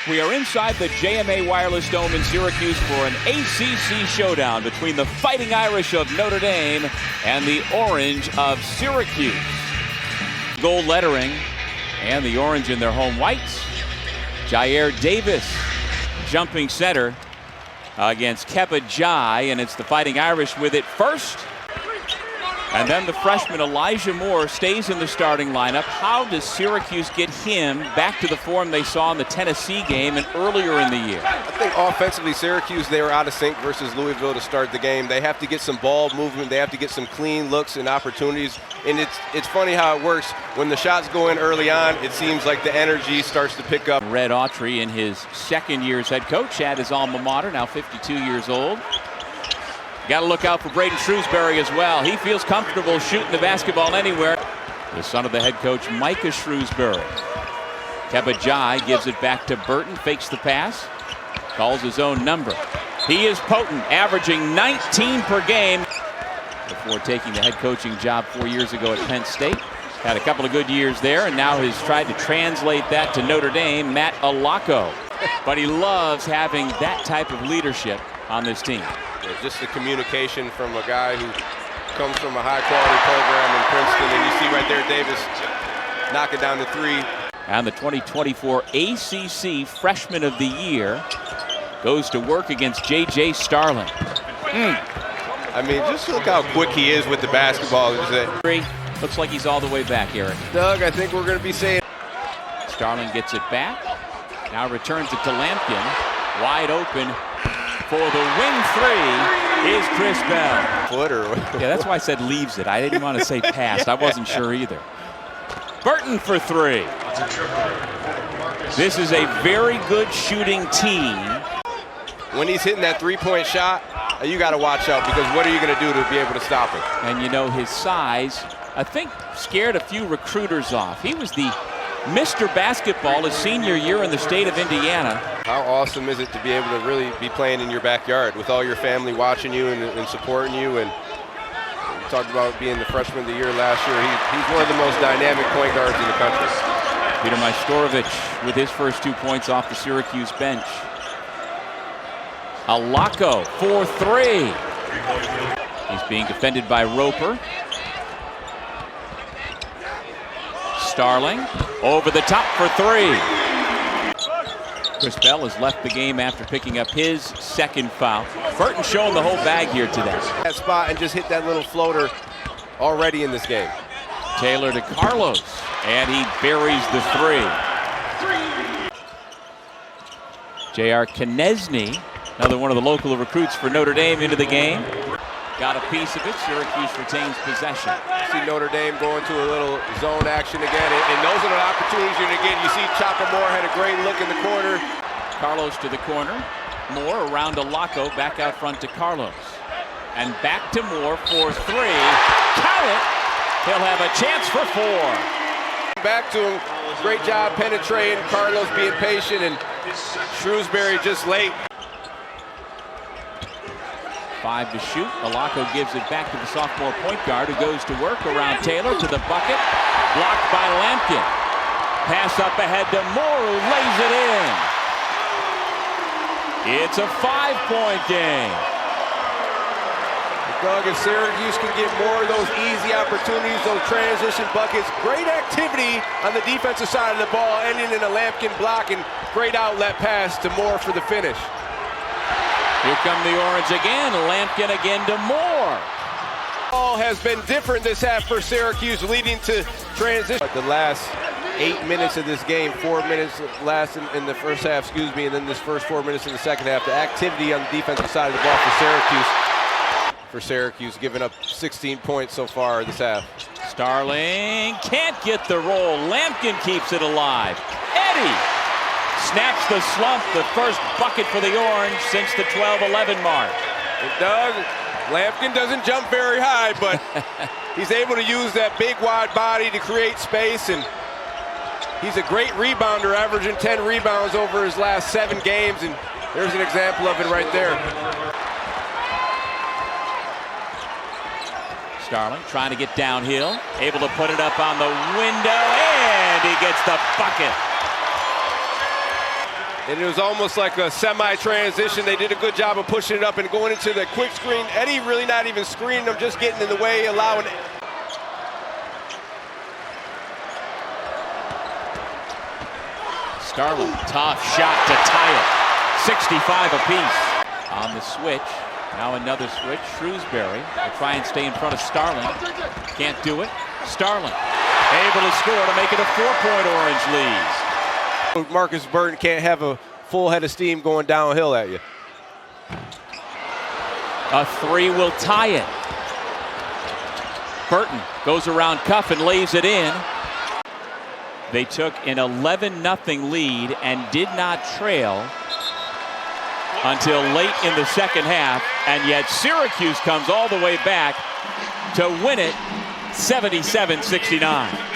We are inside the JMA Wireless Dome in Syracuse for an ACC showdown between the Fighting Irish of Notre Dame and the Orange of Syracuse. Gold lettering and the orange in their home whites. Jair Davis jumping center against Keba Jai, and it's the Fighting Irish with it first. And then the freshman Elijah Moore stays in the starting lineup. How does Syracuse get him back to the form they saw in the Tennessee game and earlier in the year? I think offensively, Syracuse, they were out of sync versus Louisville to start the game. They have to get some ball movement. They have to get some clean looks and opportunities. And it's funny how it works. When the shots go in early on, it seems like the energy starts to pick up. Red Autry, in his second year as head coach at his alma mater, now 52 years old. Got to look out for Braden Shrewsbury as well. He feels comfortable shooting the basketball anywhere. The son of the head coach, Markus Shrewsbury. Keba Jai gives it back to Burton, fakes the pass, calls his own number. He is potent, averaging 19 per game. Before taking the head coaching job 4 years ago at Penn State. Had a couple of good years there, and now has tried to translate that to Notre Dame, Matt Alacco. But he loves having that type of leadership on this team. Just the communication from a guy who comes from a high-quality program in Princeton, and you see right there Davis knock it down to three. And the 2024 ACC Freshman of the Year goes to work against J.J. Starling. I mean, just look how quick he is with the basketball. Looks like he's all the way back, Eric. Doug, I think we're going to be saying. Starling gets it back. Now returns it to Lampkin. Wide open for the wing three is Chris Bell. Footer. Yeah, that's why I said leaves it. I didn't want to say passed. I wasn't sure either. Burton for three. This is a very good shooting team. When he's hitting that three-point shot, you got to watch out, because what are you going to do to be able to stop him? And you know, his size, I think, scared a few recruiters off. He was the Mr. Basketball his senior year in the state of Indiana. How awesome is it to be able to really be playing in your backyard with all your family watching you and supporting you? And we talked about being the freshman of the year last year. He's one of the most dynamic point guards in the country. Peter Majstorovic with his first 2 points off the Syracuse bench. Alacco for three. He's being defended by Roper. Starling over the top for three. Chris Bell has left the game after picking up his second foul. Burton showing the whole bag here today. That spot and just hit that little floater already in this game. Taylor to Carlos, and he buries the three. J.R. Knesny, another one of the local recruits for Notre Dame, into the game. Got a piece of it. Syracuse retains possession. See Notre Dame going to a little zone action again, and those are the opportunities you're going to get. You see Chopper Moore had a great look in the corner. Carlos to the corner. Moore around Alacco, back out front to Carlos. And back to Moore for three. Count it! He'll have a chance for four. Back to him. Great job penetrating. Carlos being patient, and Shrewsbury just late. 5 to shoot. Alacco gives it back to the sophomore point guard, who goes to work around Taylor to the bucket. Blocked by Lampkin. Pass up ahead to Moore, who lays it in. It's a 5-point game. Doug, if Syracuse can get more of those easy opportunities, those transition buckets, great activity on the defensive side of the ball, ending in a Lampkin block, and great outlet pass to Moore for the finish. Here come the Orange again. Lampkin again to Moore. All has been different this half for Syracuse, leading to transition. The last 8 minutes of this game, 4 minutes last in the first half, and then this first 4 minutes in the second half. The activity on the defensive side of the ball for Syracuse, giving up 16 points so far this half. Starling can't get the roll. Lampkin keeps it alive. Eddie snaps the slump, the first bucket for the Orange since the 12-11 mark. And Doug, Lampkin doesn't jump very high, but he's able to use that big wide body to create space, and he's a great rebounder, averaging 10 rebounds over his last 7 games, and there's an example of it right there. Starling trying to get downhill, able to put it up on the window, and he gets the bucket. And it was almost like a semi-transition. They did a good job of pushing it up and going into the quick screen. Eddie really not even screening them, just getting in the way, allowing it. Starling, tough shot to tie it. 65 apiece. On the switch. Now another switch. Shrewsbury will try and stay in front of Starling. Can't do it. Starling able to score to make it a 4-point Orange lead. Markus Burton can't have a full head of steam going downhill at you. A 3 will tie it. Burton goes around Cuff and lays it in. They took an 11-0 lead and did not trail until late in the second half, and yet Syracuse comes all the way back to win it 77-69.